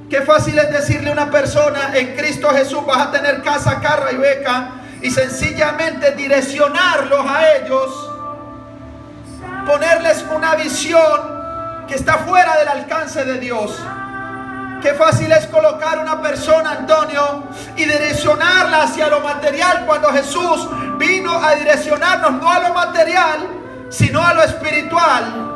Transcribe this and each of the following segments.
Qué fácil es decirle a una persona: en Cristo Jesús vas a tener casa, carro y beca, y sencillamente direccionarlos a ellos, ponerles una visión que está fuera del alcance de Dios. Qué fácil es colocar una persona, Antonio, y direccionarla hacia lo material, cuando Jesús vino a direccionarnos no a lo material, sino a lo espiritual.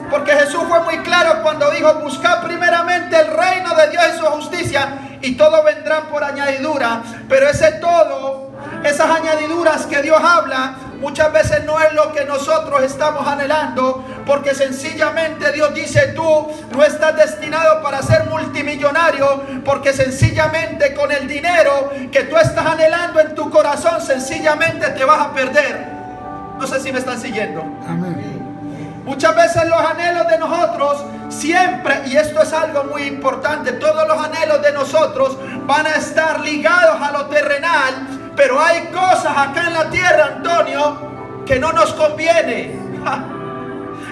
Porque Jesús fue muy claro cuando dijo: buscad primeramente el reino de Dios y su justicia, y todo vendrán por añadidura. Pero ese todo, esas añadiduras que Dios habla, muchas veces no es lo que nosotros estamos anhelando, porque sencillamente Dios dice: tú no estás destinado para ser multimillonario, porque sencillamente con el dinero que tú estás anhelando en tu corazón, sencillamente te vas a perder. No sé si me están siguiendo. Amén. Muchas veces los anhelos de nosotros siempre, y esto es algo muy importante, todos los anhelos de nosotros van a estar ligados a lo terrenal, pero hay cosas acá en la tierra, Antonio, que no nos conviene.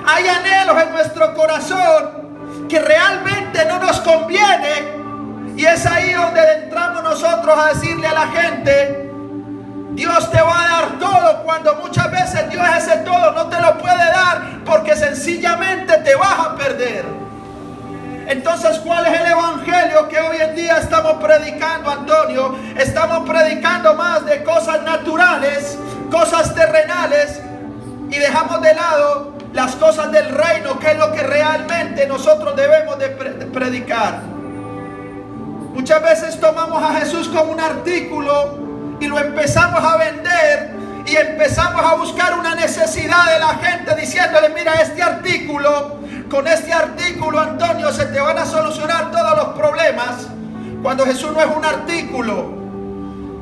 Hay anhelos en nuestro corazón que realmente no nos conviene, y es ahí donde entramos nosotros a decirle a la gente: Dios te va a dar todo, cuando muchas veces Dios ese todo no te lo puede dar, porque sencillamente te vas a perder. Entonces, ¿cuál es el evangelio que hoy en día estamos predicando, Antonio? Estamos predicando más de cosas naturales, cosas terrenales, y dejamos de lado las cosas del reino, que es lo que realmente nosotros debemos de predicar. Muchas veces tomamos a Jesús como un artículo y lo empezamos a vender, y empezamos a buscar una necesidad de la gente, diciéndole: mira, este artículo, con este artículo, Antonio, se te van a solucionar todos los problemas. Cuando Jesús no es un artículo.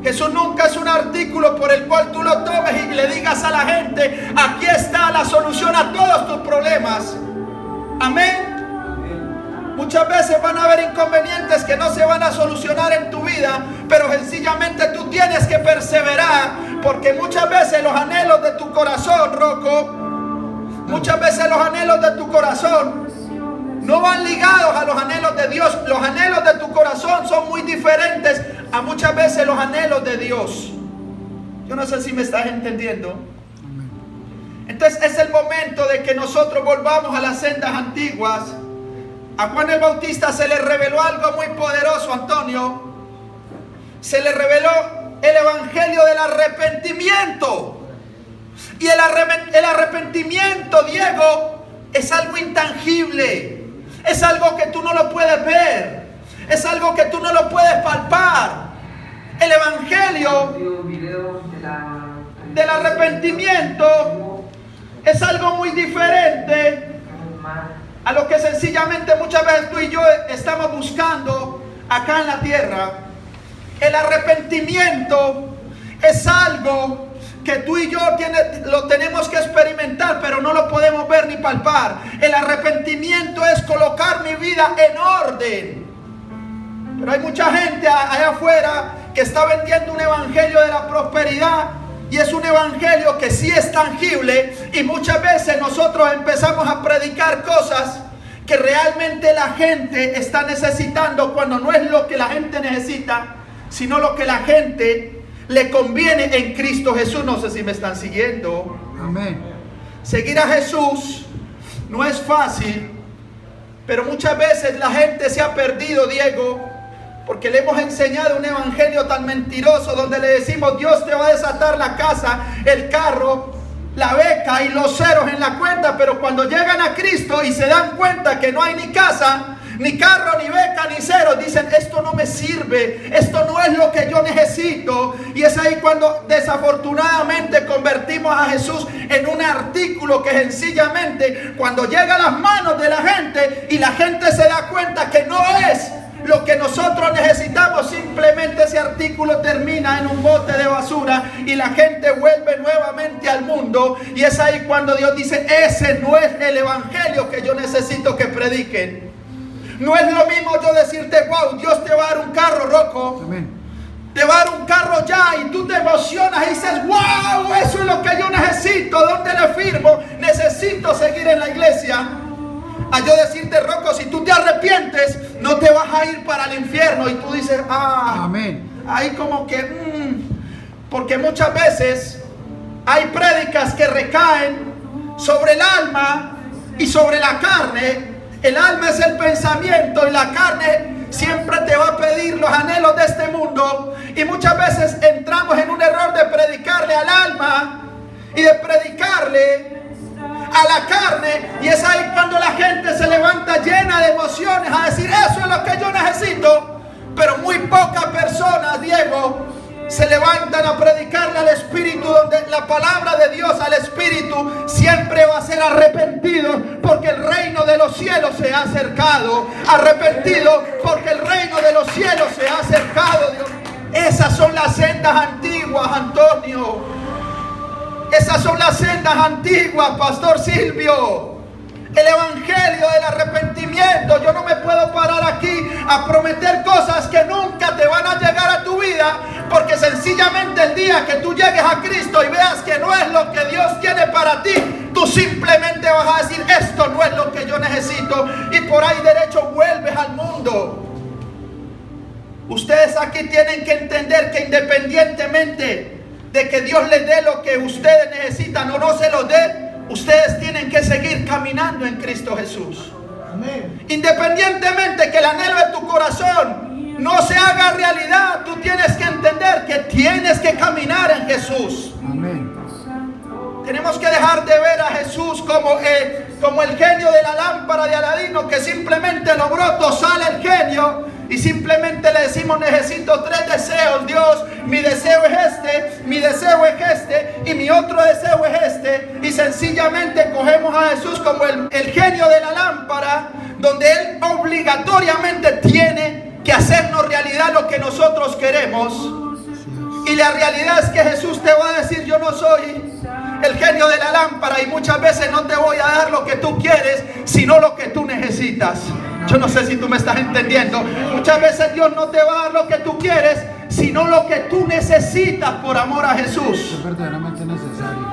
Jesús nunca es un artículo por el cual tú lo tomes y le digas a la gente: aquí está la solución a todos tus problemas. Amén. Muchas veces van a haber inconvenientes que no se van a solucionar en tu vida, pero sencillamente tú tienes que perseverar, porque muchas veces los anhelos de tu corazón, Rocco, muchas veces los anhelos de tu corazón no van ligados a los anhelos de Dios. Los anhelos de tu corazón son muy diferentes a muchas veces los anhelos de Dios. Yo no sé si me estás entendiendo. Entonces es el momento de que nosotros volvamos a las sendas antiguas. A Juan el Bautista se le reveló algo muy poderoso, Antonio. Se le reveló el evangelio del arrepentimiento. Y el arrepentimiento, Diego, es algo intangible. Es algo que tú no lo puedes ver. Es algo que tú no lo puedes palpar. El evangelio del arrepentimiento es algo muy diferente a lo que sencillamente muchas veces tú y yo estamos buscando acá en la tierra. El arrepentimiento es algo que tú y yo lo tenemos que experimentar, pero no lo podemos ver ni palpar. El arrepentimiento es colocar mi vida en orden. Pero hay mucha gente allá afuera que está vendiendo un evangelio de la prosperidad, y es un evangelio que sí es tangible, y muchas veces nosotros empezamos a predicar cosas que realmente la gente está necesitando, cuando no es lo que la gente necesita, sino lo que la gente le conviene en Cristo Jesús. No sé si me están siguiendo. Amén. Seguir a Jesús no es fácil, pero muchas veces la gente se ha perdido, Diego, porque le hemos enseñado un evangelio tan mentiroso, donde le decimos: Dios te va a desatar la casa, el carro, la beca y los ceros en la cuenta. Pero cuando llegan a Cristo y se dan cuenta que no hay ni casa, ni carro, ni beca, ni ceros, dicen: esto no me sirve, esto no es lo que yo necesito. Y es ahí cuando desafortunadamente convertimos a Jesús en un artículo que sencillamente, cuando llega a las manos de la gente y la gente se da cuenta que no es lo que nosotros necesitamos, simplemente ese artículo termina en un bote de basura y la gente vuelve nuevamente al mundo. Y es ahí cuando Dios dice: ese no es el evangelio que yo necesito que prediquen. No es lo mismo yo decirte: wow, Dios te va a dar un carro, Rocco. Amén. Te va a dar un carro ya, y tú te emocionas y dices: wow, eso es lo que yo necesito. ¿Dónde le firmo? Necesito seguir en la iglesia. A yo decirte: Rocco, si tú te arrepientes, no te vas a ir para el infierno. Y tú dices, Amén. ahí como que, porque muchas veces hay prédicas que recaen sobre el alma y sobre la carne. El alma es el pensamiento y la carne siempre te va a pedir los anhelos de este mundo. Y muchas veces entramos en un error de predicarle al alma y de predicarle a la carne, y es ahí cuando la gente se levanta llena de emociones a decir, eso es lo que yo necesito. Pero muy pocas personas, Diego, se levantan a predicarle al Espíritu, donde la palabra de Dios al Espíritu siempre va a ser arrepentido, porque el reino de los cielos se ha acercado. Arrepentido porque el reino de los cielos se ha acercado, Dios. Esas son las sendas antiguas, Antonio. Esas son las sendas antiguas, Pastor Silvio. El evangelio del arrepentimiento. Yo no me puedo parar aquí a prometer cosas que nunca te van a llegar a tu vida, porque sencillamente el día que tú llegues a Cristo y veas que no es lo que Dios tiene para ti, tú simplemente vas a decir, esto no es lo que yo necesito, y por ahí derecho vuelves al mundo. Ustedes aquí tienen que entender que independientemente de que Dios les dé lo que ustedes necesitan o no se lo dé, ustedes tienen que seguir caminando en Cristo Jesús. Amén. Independientemente que el anhelo de tu corazón no se haga realidad, tú tienes que entender que tienes que caminar en Jesús. Amén. Tenemos que dejar de ver a Jesús como el genio de la lámpara de Aladino, que simplemente logró tosar el genio y simplemente le decimos, necesito 3 deseos, Dios, mi deseo es este, mi deseo es este y mi otro deseo es este, y sencillamente cogemos a Jesús como el genio de la lámpara, donde Él obligatoriamente tiene que hacernos realidad lo que nosotros queremos. Y la realidad es que Jesús te va a decir, yo no soy el genio de la lámpara, y muchas veces no te voy a dar lo que tú quieres, sino lo que tú necesitas. Yo no sé si tú me estás entendiendo. Muchas veces Dios no te va a dar lo que tú quieres, sino lo que tú necesitas por amor a Jesús. Es verdaderamente necesario.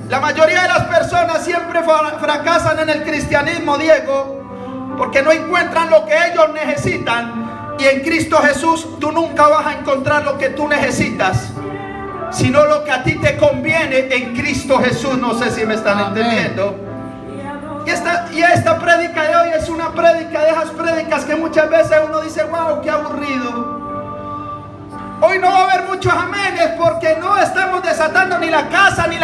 La mayoría de las personas siempre fracasan en el cristianismo, Diego, porque no encuentran lo que ellos necesitan. Y en Cristo Jesús tú nunca vas a encontrar lo que tú necesitas, sino lo que a ti te conviene en Cristo Jesús. No sé si me están entendiendo. Y esta prédica de hoy es una prédica de esas prédicas que muchas veces uno dice, wow, qué aburrido. Hoy no va a haber muchos amenes, porque no estamos desatando ni la casa, ni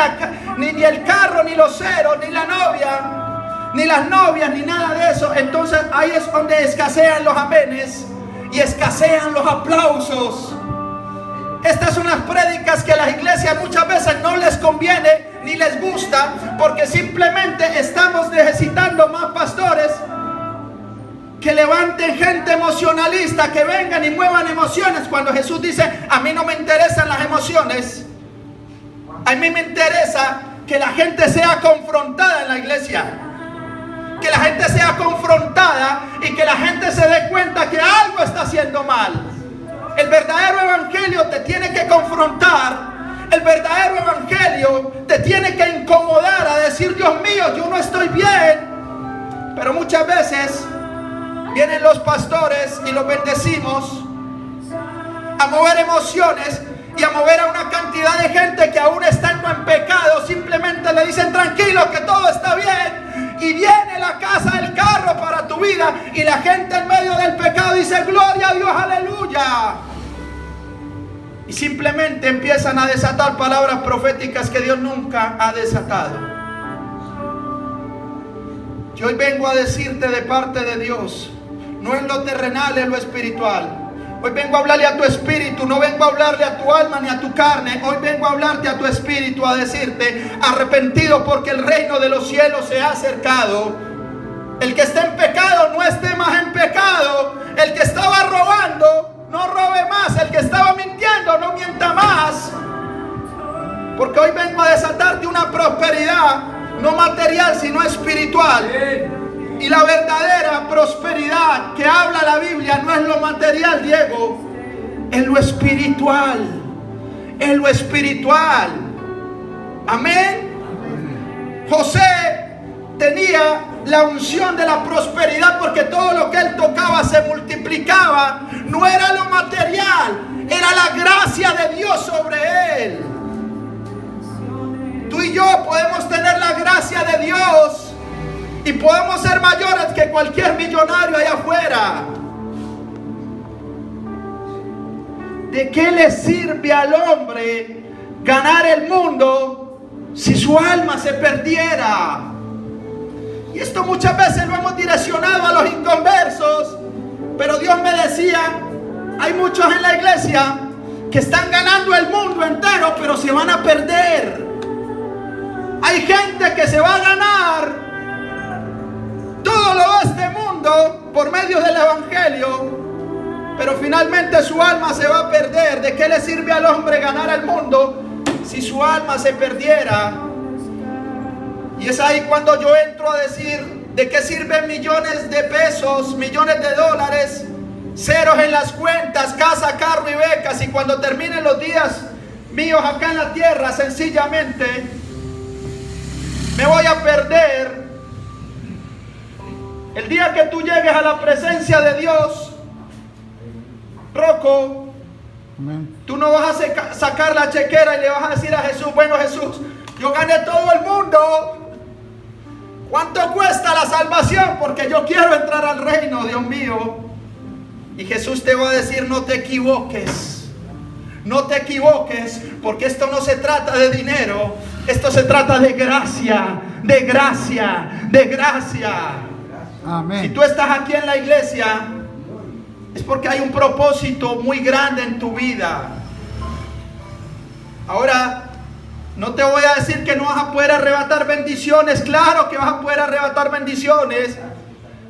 el carro, ni los ceros, ni la novia, ni las novias, ni nada de eso. Entonces ahí es donde escasean los amenes y escasean los aplausos. Estas son las prédicas que a las iglesias muchas veces no les conviene ni les gusta, porque simplemente estamos necesitando más pastores que levanten gente emocionalista, que vengan y muevan emociones, cuando Jesús dice, a mí no me interesan las emociones, a mí me interesa que la gente sea confrontada en la iglesia, que la gente sea confrontada y que la gente se dé cuenta que algo está haciendo mal. El verdadero evangelio te tiene que confrontar. El verdadero evangelio te tiene que incomodar a decir, Dios mío, yo no estoy bien. Pero muchas veces vienen los pastores y los bendecimos a mover emociones y a mover a una cantidad de gente que aún estando en pecado simplemente le dicen, tranquilo, que todo está bien. Y viene la casa del carro para tu vida, y la gente en medio del pecado dice, gloria a Dios, aleluya. Y simplemente empiezan a desatar palabras proféticas que Dios nunca ha desatado. Yo hoy vengo a decirte de parte de Dios, no es lo terrenal, es lo espiritual. Hoy vengo a hablarle a tu espíritu, no vengo a hablarle a tu alma ni a tu carne. Hoy vengo a hablarte a tu espíritu, a decirte, arrepentido porque el reino de los cielos se ha acercado. El que esté en pecado no esté más en pecado. El que estaba robando, no robe más. El que estaba mintiendo, no mienta más. Porque hoy vengo a desatarte una prosperidad, no material, sino espiritual. Y la verdadera prosperidad que habla la Biblia no es lo material, Diego, es lo espiritual. Es lo espiritual. Amén. José tenía la unción de la prosperidad porque todo lo que él tocaba gracia de Dios y podemos ser mayores que cualquier millonario allá afuera. ¿De qué le sirve al hombre ganar el mundo si su alma se perdiera? Y esto muchas veces lo hemos direccionado a los inconversos, pero Dios me decía, hay muchos en la iglesia que están ganando el mundo entero, pero se van a perder. Hay gente que se va a ganar todo lo de este mundo por medio del evangelio, pero finalmente su alma se va a perder. ¿De qué le sirve al hombre ganar el mundo si su alma se perdiera? Y es ahí cuando yo entro a decir, ¿de qué sirven millones de pesos, millones de dólares, ceros en las cuentas, casa, carro y becas, y cuando terminen los días míos acá en la tierra, sencillamente me voy a perder? El día que tú llegues a la presencia de Dios, Rocco, tú no vas a sacar la chequera y le vas a decir a Jesús, bueno Jesús, yo gané todo el mundo, ¿cuánto cuesta la salvación? Porque yo quiero entrar al reino, Dios mío. Y Jesús te va a decir, no te equivoques, no te equivoques, porque esto no se trata de dinero, esto se trata de gracia, de gracia, de gracia. Amén. Si tú estás aquí en la iglesia, es porque hay un propósito muy grande en tu vida. Ahora, no te voy a decir que no vas a poder arrebatar bendiciones. Claro que vas a poder arrebatar bendiciones.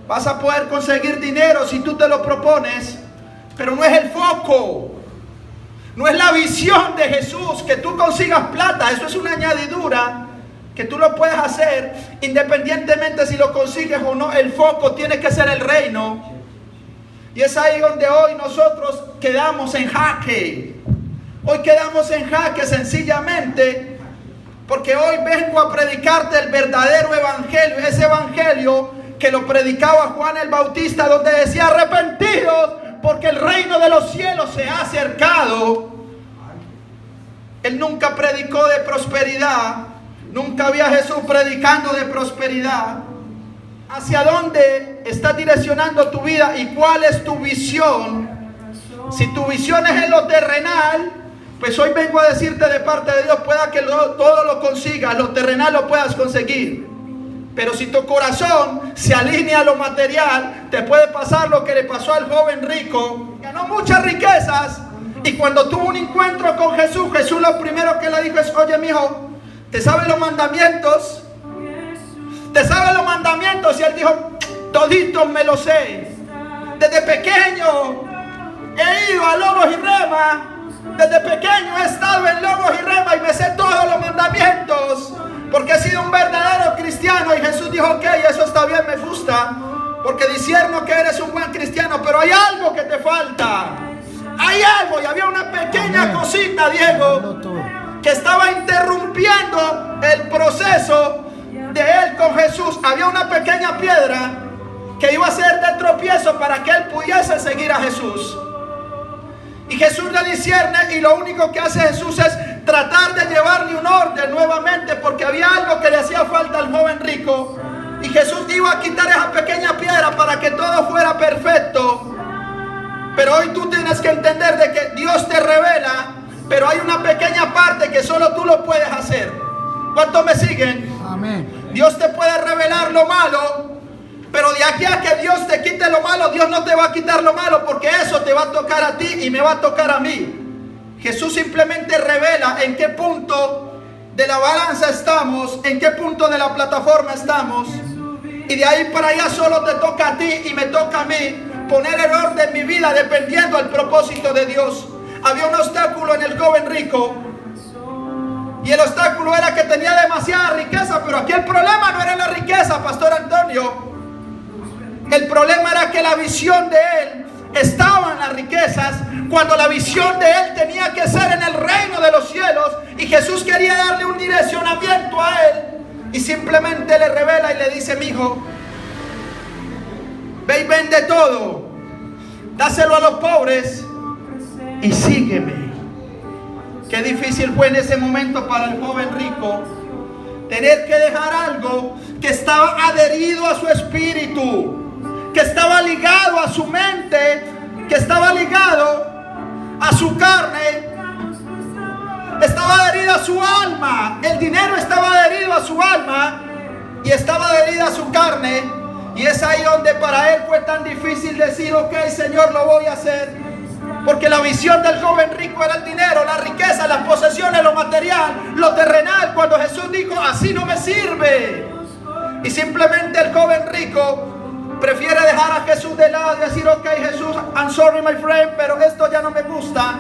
Vas a poder conseguir dinero si tú te lo propones. Pero no es el foco. No es la visión de Jesús que tú consigas plata. Eso es una añadidura que tú lo puedes hacer independientemente si lo consigues o no. El foco tiene que ser el reino. Y es ahí donde hoy nosotros quedamos en jaque. Hoy quedamos en jaque sencillamente porque hoy vengo a predicarte el verdadero evangelio. Ese evangelio que lo predicaba Juan el Bautista, donde decía, arrepentidos porque el reino de los cielos se ha acercado. Él nunca predicó de prosperidad. Nunca había Jesús predicando de prosperidad. ¿Hacia dónde estás direccionando tu vida y cuál es tu visión? Si tu visión es en lo terrenal, pues hoy vengo a decirte de parte de Dios, pueda que todo lo consigas, lo terrenal lo puedas conseguir. Pero si tu corazón se alinea a lo material, te puede pasar lo que le pasó al joven rico. Ganó muchas riquezas y cuando tuvo un encuentro con Jesús, Jesús lo primero que le dijo es, oye mijo, ¿te sabes los mandamientos? ¿Te sabes los mandamientos? Y él dijo, toditos me los sé. Desde pequeño he ido a Lobos y Rema. Desde pequeño he estado en Lobos y Rema y me sé todos los mandamientos. Porque he sido un verdadero cristiano. Y Jesús dijo, ok, eso está bien, me gusta. Porque discierno que eres un buen cristiano. Pero hay algo que te falta. Hay algo. Y había una pequeña cosita, Diego, que estaba interrumpiendo el proceso de él con Jesús. Había una pequeña piedra que iba a ser de tropiezo para que él pudiese seguir a Jesús. Y Jesús le discierne y lo único que hace Jesús es tratar de llevarle un orden nuevamente, porque había algo que le hacía falta al joven rico. Y Jesús iba a quitar esa pequeña piedra para que todo fuera perfecto. Pero hoy tú tienes que entender de que Dios te revela, pero hay una pequeña parte que solo tú lo puedes hacer. ¿Cuántos me siguen? Amén. Dios te puede revelar lo malo, pero de aquí a que Dios te quite lo malo, Dios no te va a quitar lo malo, porque eso te va a tocar a ti y me va a tocar a mí. Jesús simplemente revela en qué punto de la balanza estamos, en qué punto de la plataforma estamos, y de ahí para allá solo te toca a ti y me toca a mí poner el orden en mi vida dependiendo del propósito de Dios. Había un obstáculo en el joven rico, y el obstáculo era que tenía demasiada riqueza, pero aquí el problema no era la riqueza, Pastor Antonio. El problema era que la visión de él estaba en las riquezas, cuando la visión de él tenía que ser en el reino de los cielos. Y Jesús quería darle un direccionamiento a él, y simplemente le revela y le dice, mijo, ve y vende todo, dáselo a los pobres y sígueme. Qué difícil fue en ese momento para el joven rico tener que dejar algo que estaba adherido a su espíritu, que estaba ligado a su mente, que estaba ligado a su carne, estaba adherido a su alma. El dinero estaba adherido a su alma y estaba adherido a su carne. Y es ahí donde para él fue tan difícil decir: ok, Señor, lo voy a hacer. Porque la visión del joven rico era el dinero, la riqueza, las posesiones, lo material, lo terrenal. Cuando Jesús dijo: así no me sirve. Y simplemente el joven rico prefiere dejar a Jesús de lado y decir: ok, Jesús, I'm sorry my friend, pero esto ya no me gusta.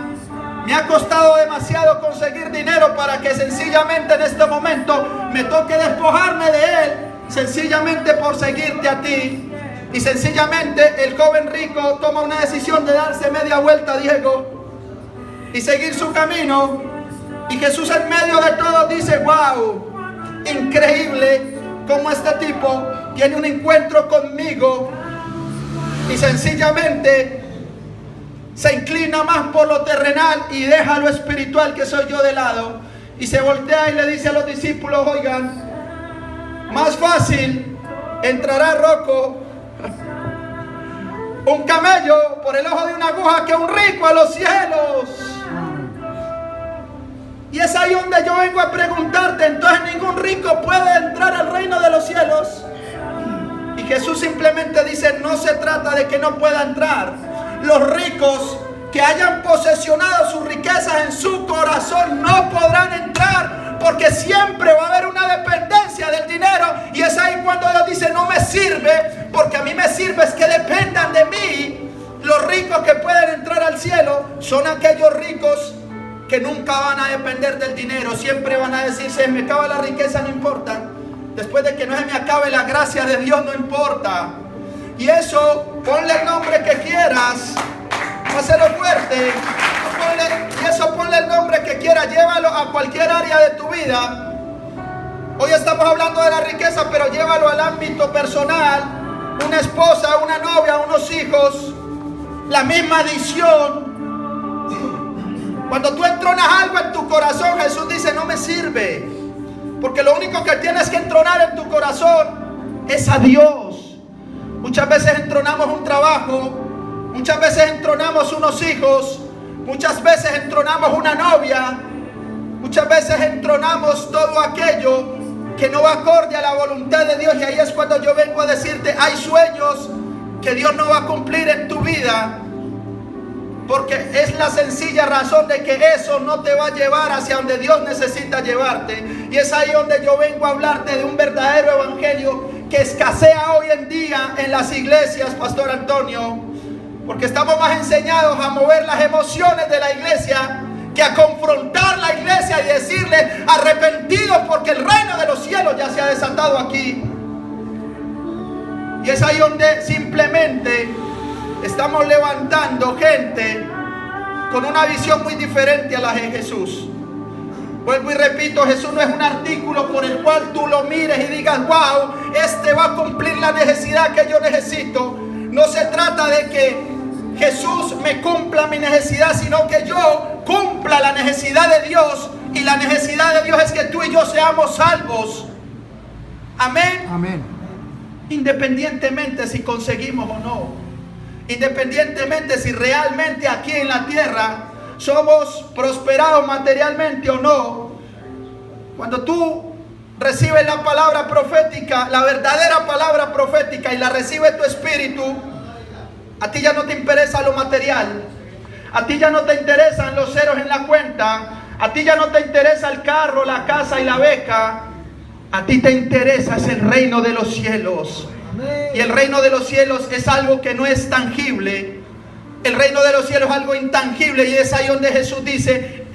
Me ha costado demasiado conseguir dinero para que sencillamente en este momento me toque despojarme de él, sencillamente por seguirte a ti. Y sencillamente el joven rico toma una decisión de darse media vuelta, Diego, y seguir su camino. Y Jesús en medio de todo dice: wow, increíble cómo este tipo tiene un encuentro conmigo y sencillamente se inclina más por lo terrenal y deja lo espiritual que soy yo de lado. Y se voltea y le dice a los discípulos: oigan, más fácil entrará Rocco, un camello por el ojo de una aguja, que un rico a los cielos. Y es ahí donde yo vengo a preguntarte: entonces ningún rico puede entrar al reino de los cielos. Y Jesús simplemente dice: no se trata de que no pueda entrar. Los ricos que hayan posesionado sus riquezas en su corazón no podrán entrar, porque siempre va a haber una dependencia del dinero. Y es ahí cuando Dios dice: no me sirve, porque a mí me sirve es que dependan de mí. Los ricos que pueden entrar al cielo son aquellos ricos que nunca van a depender del dinero. Siempre van a decir: se me acaba la riqueza, no importa. Después de que no se me acabe la gracia de Dios, no importa. Y eso, ponle el nombre que quieras, hazlo fuerte. Y eso, ponle el nombre que quieras, llévalo a cualquier área de tu vida. Hoy estamos hablando de la riqueza, pero llévalo al ámbito personal. Una esposa, una novia, unos hijos, la misma adicción. Cuando tú entronas algo en tu corazón, Jesús dice: no me sirve, porque lo único que tienes que entronar en tu corazón es a Dios. Muchas veces entronamos un trabajo, muchas veces entronamos unos hijos, muchas veces entronamos una novia, muchas veces entronamos todo aquello que no va acorde a la voluntad de Dios. Y ahí es cuando yo vengo a decirte: hay sueños que Dios no va a cumplir en tu vida, porque es la sencilla razón de que eso no te va a llevar hacia donde Dios necesita llevarte. Y es ahí donde yo vengo a hablarte de un verdadero evangelio que escasea hoy en día en las iglesias, Pastor Antonio, porque estamos más enseñados a mover las emociones de la iglesia que a confrontar la iglesia y decirle: arrepentidos, porque el reino de los cielos ya se ha desatado aquí. Y es ahí donde simplemente estamos levantando gente con una visión muy diferente a la de Jesús. Vuelvo y repito: Jesús no es un artículo por el cual tú lo mires y digas: wow, este va a cumplir la necesidad que yo necesito. No se trata de que Jesús me cumpla mi necesidad, sino que yo cumpla la necesidad de Dios. Y la necesidad de Dios es que tú y yo seamos salvos. Amén. Amén. Independientemente si conseguimos o no, independientemente si realmente aquí en la tierra somos prosperados materialmente o no, cuando tú recibes la palabra profética, la verdadera palabra profética, y la recibe tu espíritu, a ti ya no te interesa lo material, a ti ya no te interesan los ceros en la cuenta, a ti ya no te interesa el carro, la casa y la beca. A ti te interesa es el reino de los cielos. Y el reino de los cielos es algo que no es tangible. El reino de los cielos es algo intangible. Y es ahí donde Jesús dice: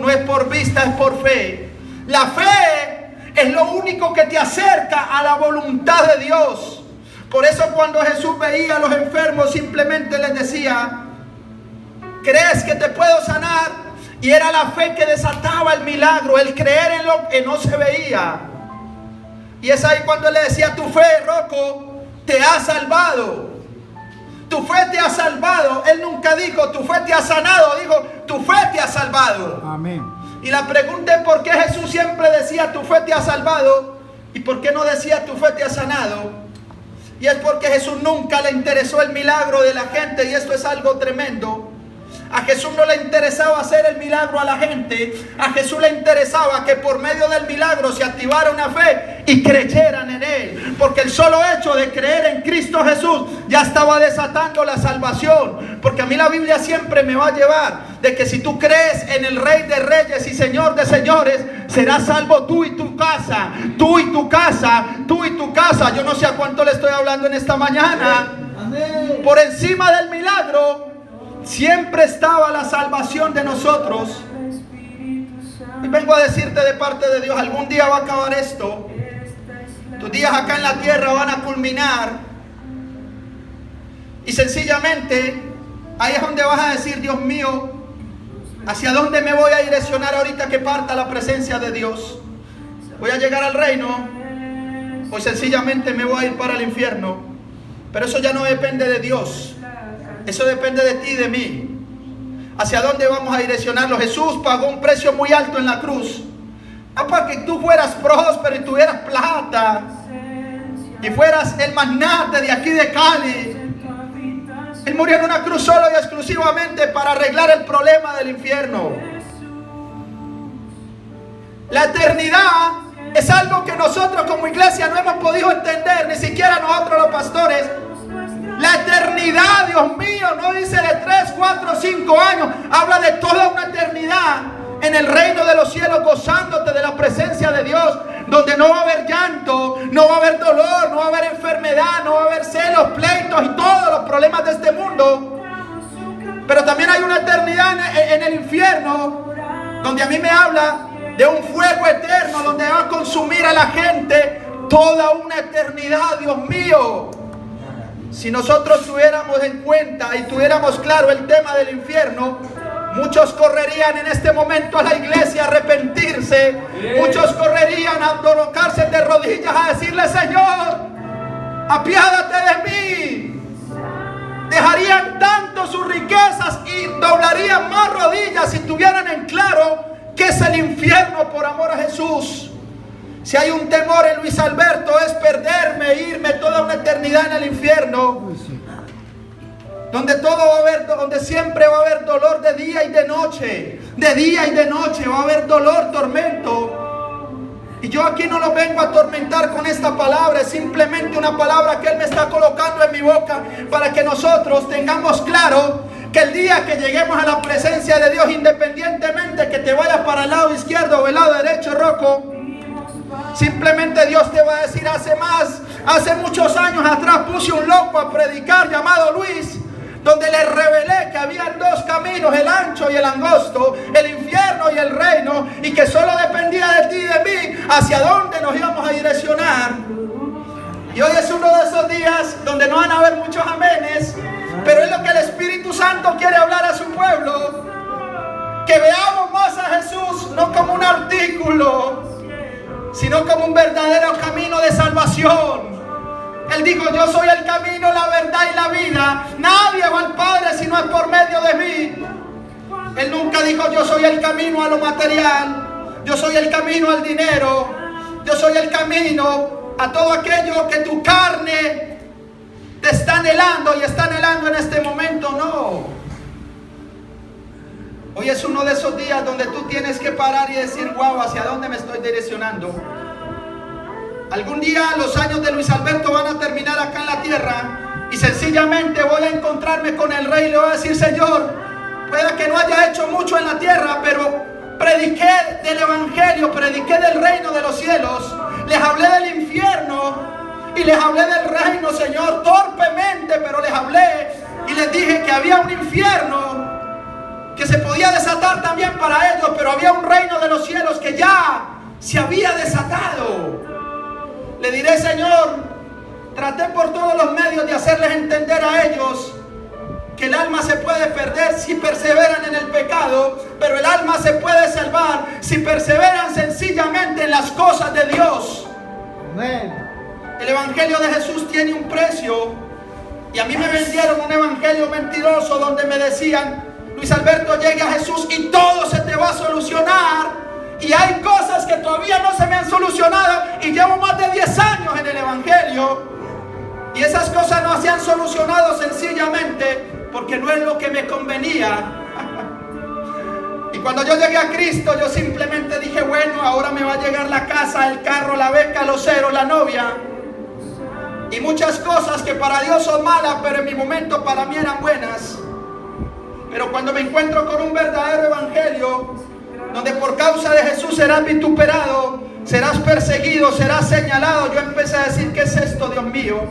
no es por vista, es por fe. La fe es lo único que te acerca a la voluntad de Dios. Por eso cuando Jesús veía a los enfermos, simplemente les decía: ¿crees que te puedo sanar? Y era la fe que desataba el milagro, el creer en lo que no se veía. Y es ahí cuando él le decía: tu fe, Rocco, te ha salvado. Tu fe te ha salvado. Él nunca dijo: tu fe te ha sanado. Dijo: tu fe te ha salvado. Amén. Y la pregunta es por qué Jesús siempre decía tu fe te ha salvado y por qué no decía tu fe te ha sanado. Y es porque a Jesús nunca le interesó el milagro de la gente, y esto es algo tremendo. A Jesús no le interesaba hacer el milagro a la gente. A Jesús le interesaba que por medio del milagro se activara una fe y creyeran en Él. Porque el solo hecho de creer en Cristo Jesús ya estaba desatando la salvación. Porque a mí la Biblia siempre me va a llevar de que si tú crees en el Rey de Reyes y Señor de Señores, serás salvo tú y tu casa. Tú y tu casa, tú y tu casa. Yo no sé a cuánto le estoy hablando en esta mañana. Amén. Por encima del milagro siempre estaba la salvación de nosotros. Y vengo a decirte de parte de Dios, algún día va a acabar esto. Tus días acá en la tierra van a culminar. Y sencillamente ahí es donde vas a decir, Dios mío, ¿hacia dónde me voy a direccionar ahorita que parta la presencia de Dios? ¿Voy a llegar al reino? O sencillamente me voy a ir para el infierno. Pero eso ya no depende de Dios. Eso depende de ti y de mí. ¿Hacia dónde vamos a direccionarlo? Jesús pagó un precio muy alto en la cruz. No para que tú fueras próspero y tuvieras plata y fueras el magnate de aquí de Cali. Él murió en una cruz solo y exclusivamente para arreglar el problema del infierno. La eternidad es algo que nosotros como iglesia no hemos podido entender, ni siquiera nosotros los pastores. La eternidad, Dios mío, no dice de 3, 4, 5 años. Habla de toda una eternidad en el reino de los cielos, gozándote de la presencia de Dios, donde no va a haber llanto, no va a haber dolor, no va a haber enfermedad, no va a haber celos, pleitos y todos los problemas de este mundo. Pero también hay una eternidad en el infierno, donde a mí me habla de un fuego eterno, donde va a consumir a la gente toda una eternidad, Dios mío. Si nosotros tuviéramos en cuenta y tuviéramos claro el tema del infierno, muchos correrían en este momento a la iglesia a arrepentirse. Muchos correrían a colocarse de rodillas a decirle, Señor, apiádate de mí. Dejarían tanto sus riquezas y doblarían más rodillas si tuvieran en claro qué es el infierno por amor a Jesús. Si hay un temor en Luis Alberto es perderme, irme toda una eternidad en el infierno, donde todo va a haber, donde siempre va a haber dolor de día y de noche va a haber dolor, tormento. Y yo aquí no lo vengo a atormentar con esta palabra, es simplemente una palabra que Él me está colocando en mi boca para que nosotros tengamos claro que el día que lleguemos a la presencia de Dios, independientemente que te vayas para el lado izquierdo o el lado derecho, Rocco, simplemente Dios te va a decir, hace muchos años atrás puse un loco a predicar llamado Luis, donde le revelé que había dos caminos, el ancho y el angosto, el infierno y el reino, y que solo dependía de ti y de mí hacia dónde nos íbamos a direccionar. Y hoy es uno de esos días donde no van a haber muchos amenes, pero es lo que el Espíritu Santo quiere hablar a su pueblo, que veamos más a Jesús no como un artículo, sino como un verdadero camino de salvación. Él dijo, yo soy el camino, la verdad y la vida. Nadie va al Padre si no es por medio de mí. Él nunca dijo, yo soy el camino a lo material, yo soy el camino al dinero, yo soy el camino a todo aquello que tu carne te está anhelando y está anhelando en este momento. No. Hoy es uno de esos días donde tú tienes que parar y decir, wow, ¿hacia dónde me estoy direccionando? Algún día los años de Luis Alberto van a terminar acá en la tierra y sencillamente voy a encontrarme con el Rey y le voy a decir, Señor, puede que no haya hecho mucho en la tierra, pero prediqué del Evangelio, prediqué del reino de los cielos, les hablé del infierno y les hablé del reino, Señor, torpemente, pero les hablé y les dije que había un infierno que se podía desatar también para ellos, pero había un reino de los cielos que ya se había desatado. Le diré, Señor, traté por todos los medios de hacerles entender a ellos que el alma se puede perder si perseveran en el pecado, pero el alma se puede salvar si perseveran sencillamente en las cosas de Dios. Amén. El Evangelio de Jesús tiene un precio y a mí me vendieron un evangelio mentiroso donde me decían, Luis Alberto, llegue a Jesús y todo se te va va a solucionar. Y hay cosas que todavía no se me han solucionado y llevo más de 10 años en el Evangelio. Y esas cosas no se han solucionado sencillamente porque no es lo que me convenía. Y cuando yo llegué a Cristo, yo simplemente dije, bueno, ahora me va a llegar la casa, el carro, la beca, los ceros, la novia. Y muchas cosas que para Dios son malas, pero en mi momento para mí eran buenas. Pero cuando me encuentro con un verdadero evangelio, donde por causa de Jesús serás vituperado, serás perseguido, serás señalado, yo empecé a decir, ¿qué es esto, Dios mío?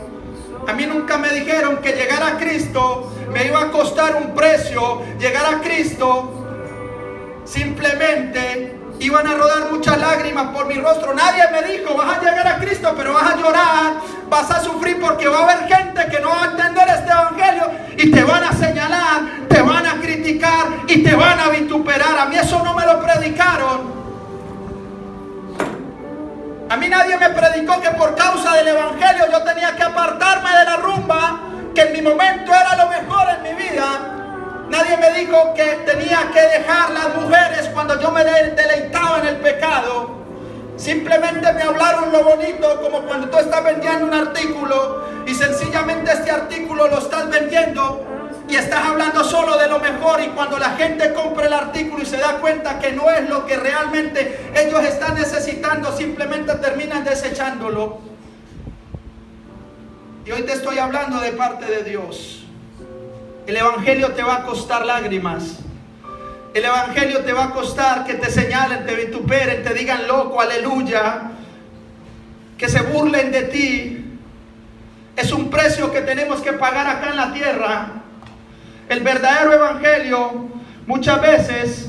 A mí nunca me dijeron que llegar a Cristo me iba a costar un precio. Llegar a Cristo simplemente iban a rodar muchas lágrimas por mi rostro. Nadie me dijo, vas a llegar a Cristo, pero vas a llorar, vas a sufrir porque va a haber gente que no va a entender este evangelio y te van a señalar, te van a criticar y te van a vituperar. A mí eso no me lo predicaron. A mí nadie me predicó que por causa del evangelio yo tenía que apartarme de la rumba, que en mi momento era lo mejor en mi vida. Nadie me dijo que tenía que dejar las mujeres cuando yo me deleitaba en el pecado. Simplemente me hablaron lo bonito, como cuando tú estás vendiendo un artículo y sencillamente este artículo lo estás vendiendo y estás hablando solo de lo mejor, y cuando la gente compra el artículo y se da cuenta que no es lo que realmente ellos están necesitando, simplemente terminan desechándolo. Y hoy te estoy hablando de parte de Dios. El evangelio te va a costar lágrimas. El evangelio te va a costar que te señalen, te vituperen, te digan loco, aleluya, que se burlen de ti. Es un precio que tenemos que pagar acá en la tierra. El verdadero evangelio muchas veces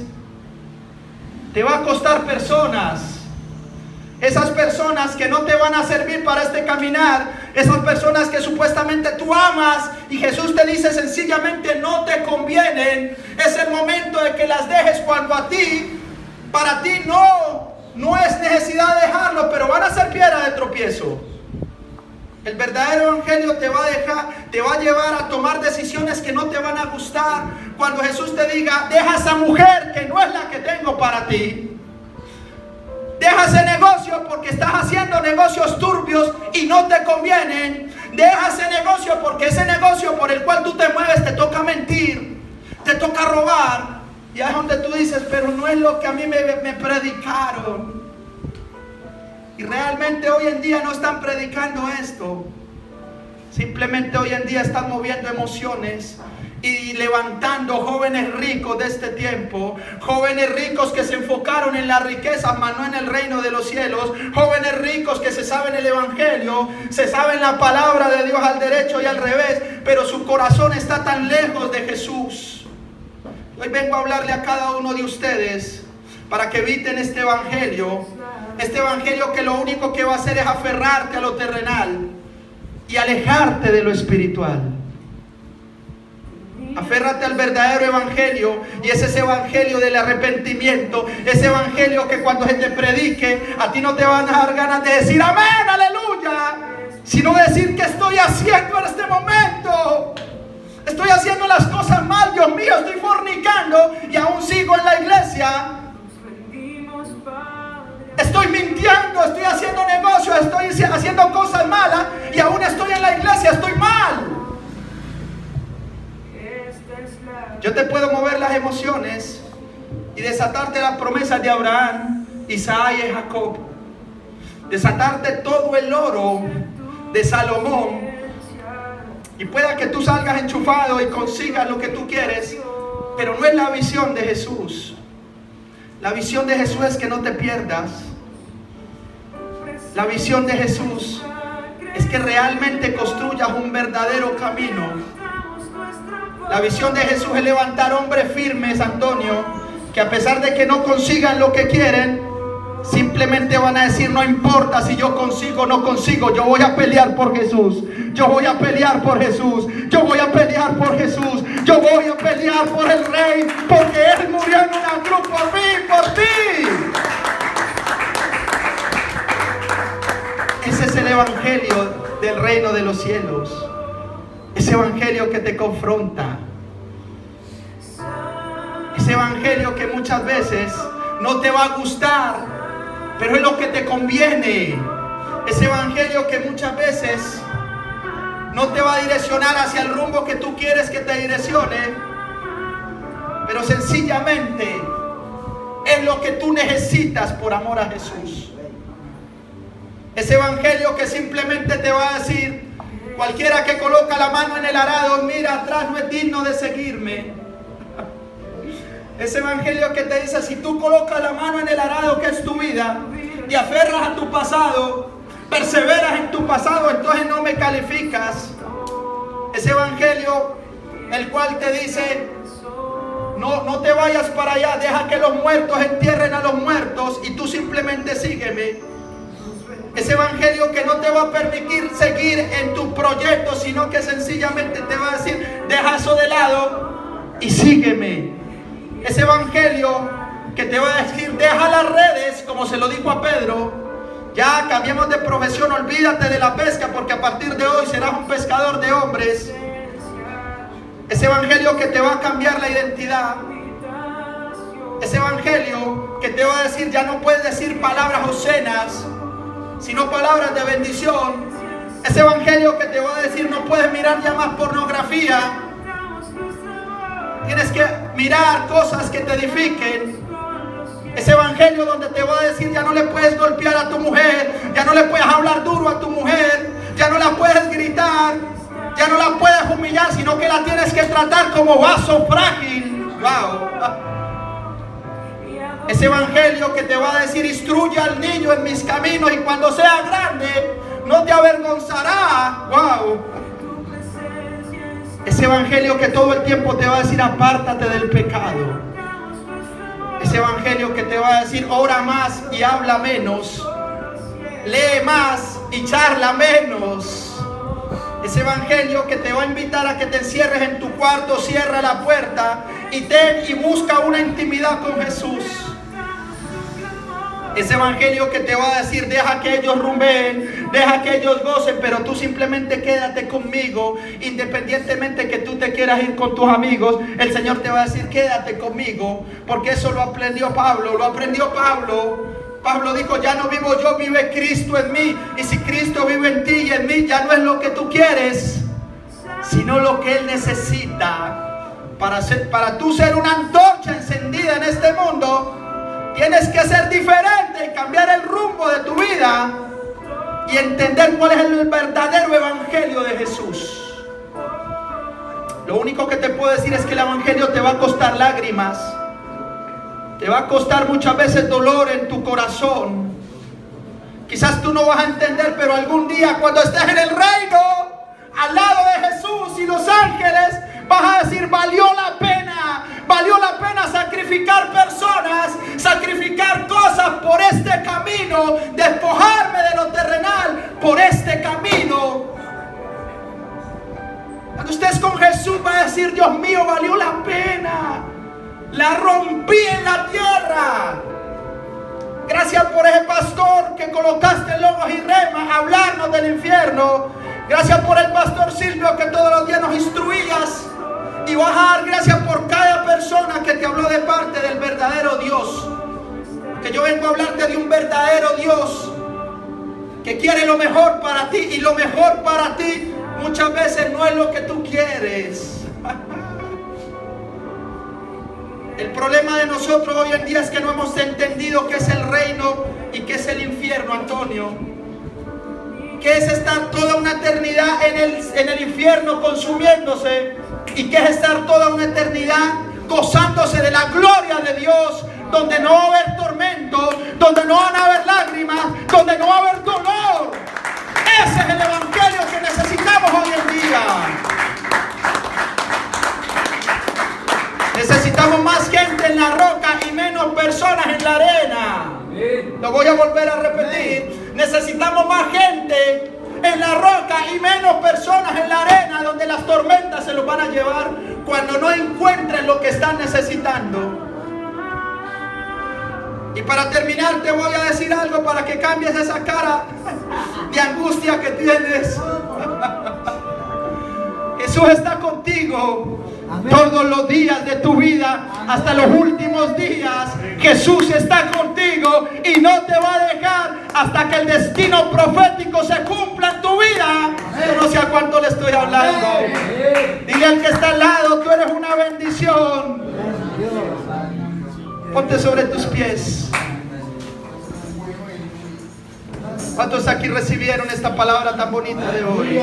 te va a costar personas. Esas personas que no te van a servir para este caminar, esas personas que supuestamente tú amas y Jesús te dice sencillamente no te convienen. Es el momento de que las dejes cuando para ti no es necesidad de dejarlo, pero van a ser piedra de tropiezo. El verdadero evangelio te va a llevar a tomar decisiones que no te van a gustar. Cuando Jesús te diga, deja esa mujer que no es la que tengo para ti. Deja ese negocio porque estás haciendo negocios turbios y no te convienen. Deja ese negocio porque ese negocio por el cual tú te mueves te toca mentir, te toca robar. Y ahí es donde tú dices, pero no es lo que a mí me predicaron. Y realmente hoy en día no están predicando esto. Simplemente hoy en día están moviendo emociones y levantando jóvenes ricos de este tiempo, jóvenes ricos que se enfocaron en la riqueza, mas no en el reino de los cielos, jóvenes ricos que se saben el evangelio, se saben la palabra de Dios al derecho y al revés, pero su corazón está tan lejos de Jesús. Hoy vengo a hablarle a cada uno de ustedes para que eviten este evangelio que lo único que va a hacer es aferrarte a lo terrenal y alejarte de lo espiritual. Aférrate al verdadero evangelio, y ese es ese evangelio del arrepentimiento, ese evangelio que cuando se te predique a ti no te van a dar ganas de decir amén, aleluya, sino decir que estoy haciendo en este momento. Estoy haciendo las cosas mal, Dios mío, estoy fornicando y aún sigo en la iglesia. Estoy mintiendo, estoy haciendo negocios, estoy haciendo cosas malas y aún estoy en la iglesia, estoy mal. Yo te puedo mover las emociones y desatarte las promesas de Abraham, Isaac y Jacob. Desatarte todo el oro de Salomón. Y pueda que tú salgas enchufado y consigas lo que tú quieres, pero no es la visión de Jesús. La visión de Jesús es que no te pierdas. La visión de Jesús es que realmente construyas un verdadero camino. La visión de Jesús es levantar hombres firmes, Antonio, que a pesar de que no consigan lo que quieren, simplemente van a decir, no importa si yo consigo o no consigo, yo voy a pelear por Jesús. Yo voy a pelear por Jesús. Yo voy a pelear por Jesús. Yo voy a pelear por el Rey, porque Él murió en una cruz por mí, por ti. Ese es el evangelio del reino de los cielos. Ese evangelio que te confronta. Ese evangelio que muchas veces no te va a gustar, pero es lo que te conviene. Ese evangelio que muchas veces no te va a direccionar hacia el rumbo que tú quieres que te direccione, pero sencillamente es lo que tú necesitas por amor a Jesús. Ese evangelio que simplemente te va a decir: cualquiera que coloca la mano en el arado, mira atrás, no es digno de seguirme. Ese evangelio que te dice: si tú colocas la mano en el arado, que es tu vida, te aferras a tu pasado, perseveras en tu pasado, entonces no me calificas. Ese evangelio el cual te dice: no te vayas para allá, deja que los muertos entierren a los muertos y tú simplemente sígueme. Ese evangelio que no te va a permitir seguir en tu proyecto, sino que sencillamente te va a decir: deja eso de lado y sígueme. Ese evangelio que te va a decir: deja las redes, como se lo dijo a Pedro, ya cambiemos de profesión, olvídate de la pesca, porque a partir de hoy serás un pescador de hombres. Ese evangelio que te va a cambiar la identidad. Ese evangelio que te va a decir: ya no puedes decir palabras obscenas, sino palabras de bendición. Ese evangelio que te va a decir: no puedes mirar ya más pornografía, tienes que mirar cosas que te edifiquen. Ese evangelio donde te va a decir: ya no le puedes golpear a tu mujer, ya no le puedes hablar duro a tu mujer, ya no la puedes gritar, ya no la puedes humillar, sino que la tienes que tratar como vaso frágil. Wow. Ese evangelio que te va a decir: instruye al niño en mis caminos y cuando sea grande no te avergonzará. Wow. Ese evangelio que todo el tiempo te va a decir: apártate del pecado. Ese evangelio que te va a decir: ora más y habla menos, lee más y charla menos. Ese evangelio que te va a invitar a que te encierres en tu cuarto, cierra la puerta y busca una intimidad con Jesús. Ese evangelio que te va a decir: deja que ellos rumbeen, deja que ellos gocen, pero tú simplemente quédate conmigo. Independientemente que tú te quieras ir con tus amigos, el Señor te va a decir: quédate conmigo, porque eso lo aprendió Pablo. Pablo dijo: ya no vivo yo, vive Cristo en mí. Y si Cristo vive en ti y en mí, ya no es lo que tú quieres, sino lo que Él necesita. Para tú ser una antorcha encendida en este mundo, tienes que ser diferente y cambiar el rumbo de tu vida y entender cuál es el verdadero evangelio de Jesús. Lo único que te puedo decir es que el evangelio te va a costar lágrimas, te va a costar muchas veces dolor en tu corazón. Quizás tú no vas a entender, pero algún día cuando estés en el reino, al lado de Jesús y los ángeles, vas a decir: valió la pena sacrificar personas, sacrificar cosas por este camino, despojarme de lo terrenal por este camino. Cuando estés con Jesús, vas a decir: Dios mío, valió la pena, la rompí en la tierra. Gracias por ese pastor que colocaste en Logos y Rema a hablarnos del infierno. Gracias por el pastor Silvio que todos los días nos instruías. Y vas a dar gracias por cada persona que te habló de parte del verdadero Dios. Que yo vengo a hablarte de un verdadero Dios que quiere lo mejor para ti. Y lo mejor para ti muchas veces no es lo que tú quieres. El problema de nosotros hoy en día es que no hemos entendido qué es el reino y qué es el infierno, Antonio. ¿Qué es estar toda una eternidad en el infierno consumiéndose? ¿Y qué es estar toda una eternidad gozándose de la gloria de Dios? Donde no va a haber tormento, donde no van a haber lágrimas, donde no va a haber dolor. Ese es el evangelio que necesitamos hoy en día. Necesitamos más gente en la roca y menos personas en la arena. Lo voy a volver a repetir. Necesitamos más gente en la roca y menos personas en la arena, donde las tormentas se los van a llevar cuando no encuentren lo que están necesitando. Y para terminar te voy a decir algo para que cambies esa cara de angustia que tienes. Jesús está contigo. Amén. Todos los días de tu vida, hasta los últimos días, Jesús está contigo y no te va a dejar hasta que el destino profético se cumpla en tu vida. Yo no sé a cuánto le estoy hablando. Dile al que está al lado, tú eres una bendición. Ponte sobre tus pies. ¿Cuántos aquí recibieron esta palabra tan bonita de hoy?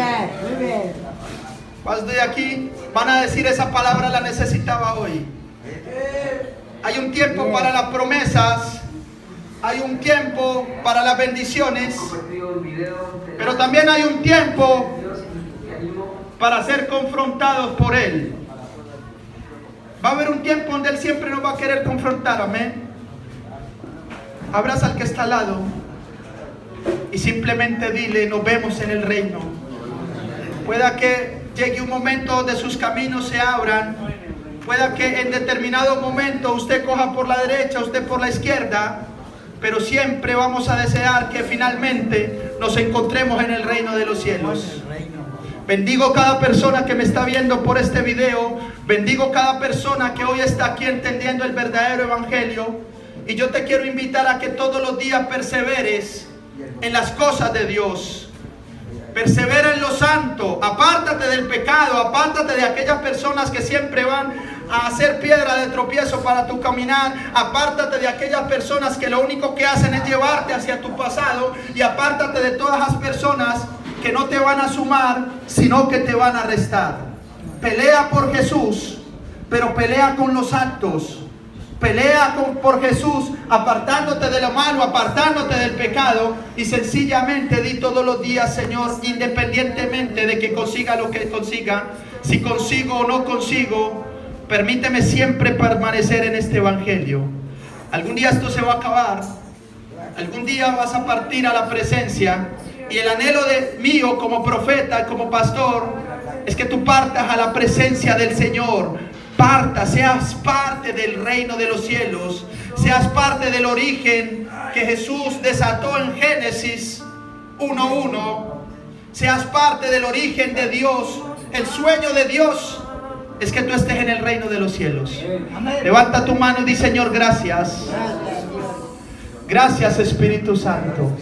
¿Cuántos de aquí van a decir esa palabra la necesitaba hoy? Hay un tiempo para las promesas, hay un tiempo para las bendiciones, pero también hay un tiempo para ser confrontados por Él. Va a haber un tiempo donde Él siempre nos va a querer confrontar, amén. Abraza al que está al lado y simplemente dile: nos vemos en el reino. Pueda que llegue un momento donde sus caminos se abran, pueda que en determinado momento usted coja por la derecha, usted por la izquierda, pero siempre vamos a desear que finalmente nos encontremos en el reino de los cielos. Bendigo cada persona que me está viendo por este video, bendigo cada persona que hoy está aquí entendiendo el verdadero evangelio, y yo te quiero invitar a que todos los días perseveres en las cosas de Dios. Persevera en lo santo, apártate del pecado, apártate de aquellas personas que siempre van a hacer piedra de tropiezo para tu caminar, apártate de aquellas personas que lo único que hacen es llevarte hacia tu pasado, y apártate de todas las personas que no te van a sumar, sino que te van a restar. Pelea por Jesús, pero pelea con los actos. Pelea por Jesús, apartándote de lo malo, apartándote del pecado, y sencillamente di todos los días: Señor, independientemente de que consiga lo que consiga, si consigo o no consigo, permíteme siempre permanecer en este evangelio. Algún día esto se va a acabar, algún día vas a partir a la presencia, y el anhelo mío como profeta, como pastor, es que tú partas a la presencia del Señor. Parta, seas parte del reino de los cielos, seas parte del origen que Jesús desató en Génesis 1:1, seas parte del origen de Dios. El sueño de Dios es que tú estés en el reino de los cielos. Levanta tu mano y di: Señor, gracias. Gracias, Espíritu Santo.